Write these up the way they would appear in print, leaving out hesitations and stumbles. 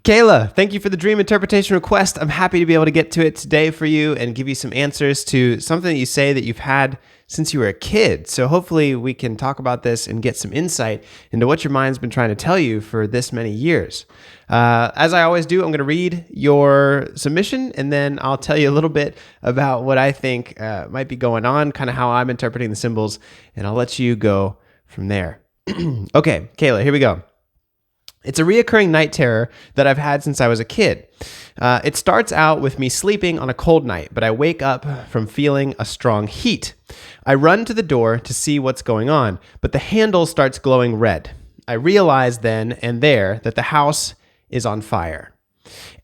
Kayla, thank you for the dream interpretation request. I'm happy to be able to get to it today for you and give you some answers to something that you say that you've had since you were a kid. So hopefully we can talk about this and get some insight into what your mind's been trying to tell you for this many years. As I always do, I'm going to read your submission and then I'll tell you a little bit about what I think might be going on, kind of how I'm interpreting the symbols, and I'll let you go from there. Okay, Kayla, here we go. It's a reoccurring night terror that I've had since I was a kid. It starts out with me sleeping on a cold night, but I wake up from feeling a strong heat. I run to the door to see what's going on, but the handle starts glowing red. I realize then and there that the house is on fire,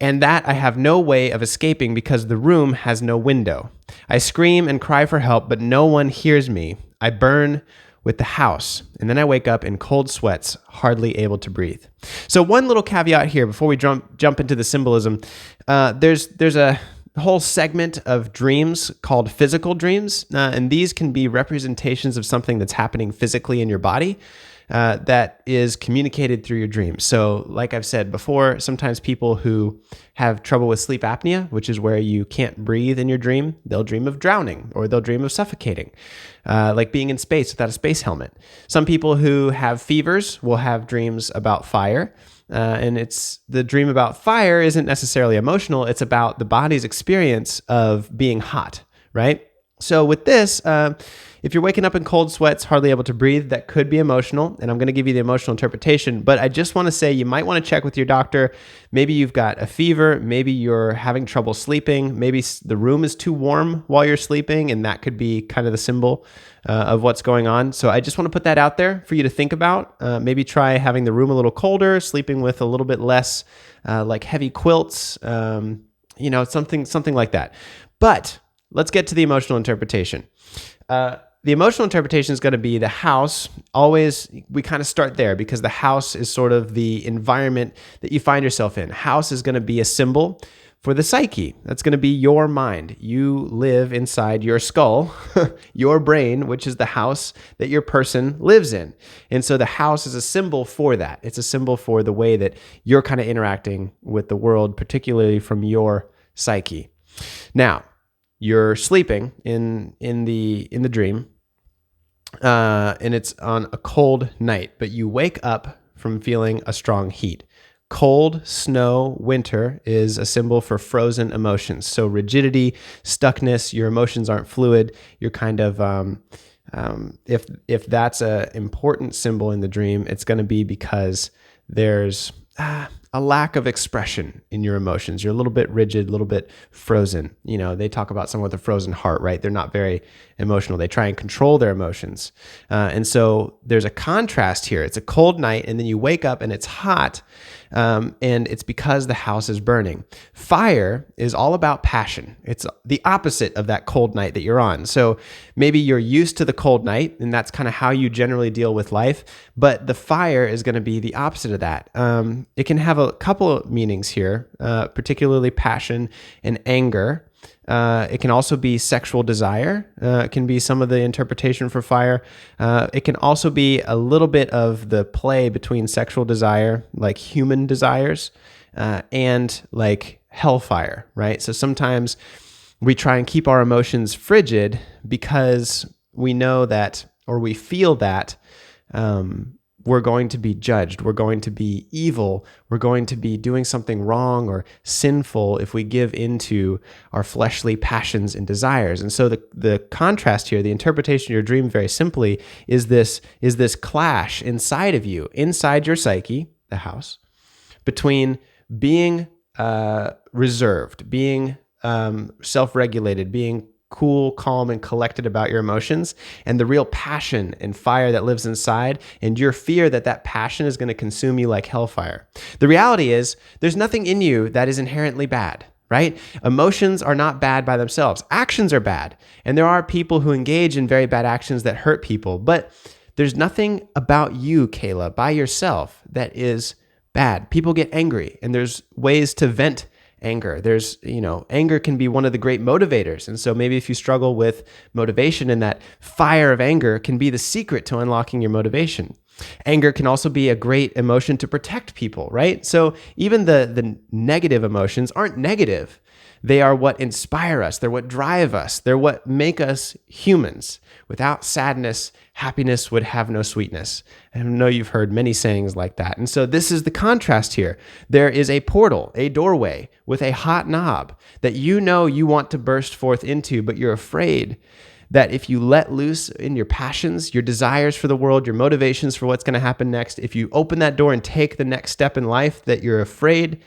and that I have no way of escaping because the room has no window. I scream and cry for help, but no one hears me. I burn with the house, and then I wake up in cold sweats, hardly able to breathe. So one little caveat here before we jump into the symbolism. There's a whole segment of dreams called physical dreams, and these can be representations of something that's happening physically in your body that is communicated through your dreams. So like I've said before, sometimes people who have trouble with sleep apnea, which is where you can't breathe in your dream, they'll dream of drowning or they'll dream of suffocating, like being in space without a space helmet. Some people who have fevers will have dreams about fire. And it's the dream about fire isn't necessarily emotional. It's about the body's experience of being hot, right? So with this, if you're waking up in cold sweats, hardly able to breathe, that could be emotional, and I'm going to give you the emotional interpretation, but I just want to say you might want to check with your doctor. Maybe you've got a fever, maybe you're having trouble sleeping, maybe the room is too warm while you're sleeping, and that could be kind of the symbol of what's going on. So I just want to put that out there for you to think about. Maybe try having the room a little colder, sleeping with a little bit less like heavy quilts, something like that. But let's get to the emotional interpretation. The emotional interpretation is going to be the house. Always, we kind of start there because the house is sort of the environment that you find yourself in. House is going to be a symbol for the psyche. That's going to be your mind. You live inside your skull, your brain, which is the house that your person lives in. And so the house is a symbol for that. It's a symbol for the way that you're kind of interacting with the world, particularly from your psyche. Now, you're sleeping in the dream, and it's on a cold night, but you wake up from feeling a strong heat. Cold, snow, winter is a symbol for frozen emotions. So rigidity, stuckness, your emotions aren't fluid. You're kind of, if that's an important symbol in the dream, it's going to be because there's a lack of expression in your emotions. You're a little bit rigid, a little bit frozen. You know, they talk about someone with a frozen heart, right? They're not very emotional. They try and control their emotions. And so there's a contrast here. It's a cold night, and then you wake up and it's hot, and it's because the house is burning. Fire is all about passion. It's the opposite of that cold night that you're on. So maybe you're used to the cold night, and that's kind of how you generally deal with life, but the fire is going to be the opposite of that. It can have a couple of meanings here, particularly passion and anger. It can also be sexual desire. It can be some of the interpretation for fire. It can also be a little bit of the play between sexual desire, like human desires, and like hellfire, right? So sometimes we try and keep our emotions frigid because we know that, or we feel that, we're going to be judged. We're going to be evil. We're going to be doing something wrong or sinful if we give into our fleshly passions and desires. And so the contrast here, the interpretation of your dream very simply is this clash inside of you, inside your psyche, the house, between being reserved, being self-regulated, being cool, calm, and collected about your emotions, and the real passion and fire that lives inside, and your fear that that passion is going to consume you like hellfire. The reality is there's nothing in you that is inherently bad, right? Emotions are not bad by themselves. Actions are bad. And there are people who engage in very bad actions that hurt people, but there's nothing about you, Kayla, by yourself that is bad. People get angry, and there's ways to vent anger. Anger can be one of the great motivators. And so maybe if you struggle with motivation, and that fire of anger can be the secret to unlocking your motivation. Anger can also be a great emotion to protect people, right? So even the negative emotions aren't negative. They are what inspire us. They're what drive us. They're what make us humans. Without sadness, happiness would have no sweetness. I know you've heard many sayings like that. And so this is the contrast here. There is a portal, a doorway with a hot knob that you know you want to burst forth into, but you're afraid that if you let loose in your passions, your desires for the world, your motivations for what's going to happen next, if you open that door and take the next step in life, that you're afraid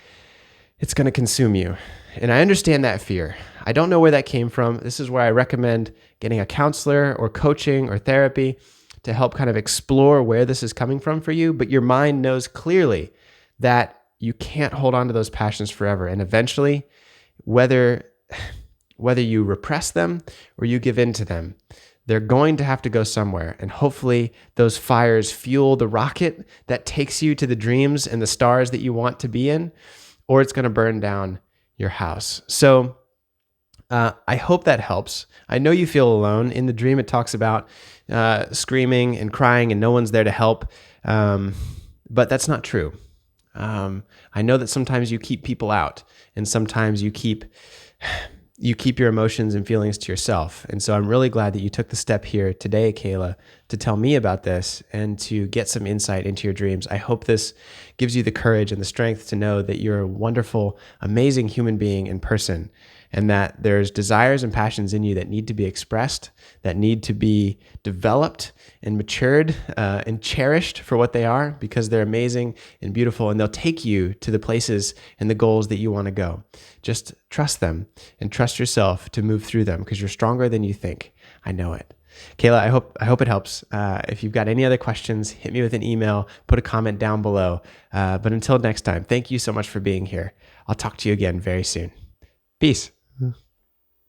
it's going to consume you. And I understand that fear. I don't know where that came from. This is where I recommend getting a counselor or coaching or therapy to help kind of explore where this is coming from for you. But your mind knows clearly that you can't hold on to those passions forever. And eventually, whether you repress them or you give in to them, they're going to have to go somewhere. And hopefully those fires fuel the rocket that takes you to the dreams and the stars that you want to be in, or it's going to burn down your house. So I hope that helps. I know you feel alone. In the dream, it talks about screaming and crying and no one's there to help. But that's not true. I know that sometimes you keep people out, and sometimes you keep your emotions and feelings to yourself. And so I'm really glad that you took the step here today, Kayla, to tell me about this and to get some insight into your dreams. I hope this gives you the courage and the strength to know that you're a wonderful, amazing human being in person, and that there's desires and passions in you that need to be expressed, that need to be developed and matured and cherished for what they are, because they're amazing and beautiful, and they'll take you to the places and the goals that you want to go. Just trust them and trust yourself to move through them, because you're stronger than you think. I know it. Kayla, I hope it helps. If you've got any other questions, hit me with an email, put a comment down below. But until next time, thank you so much for being here. I'll talk to you again very soon. Peace.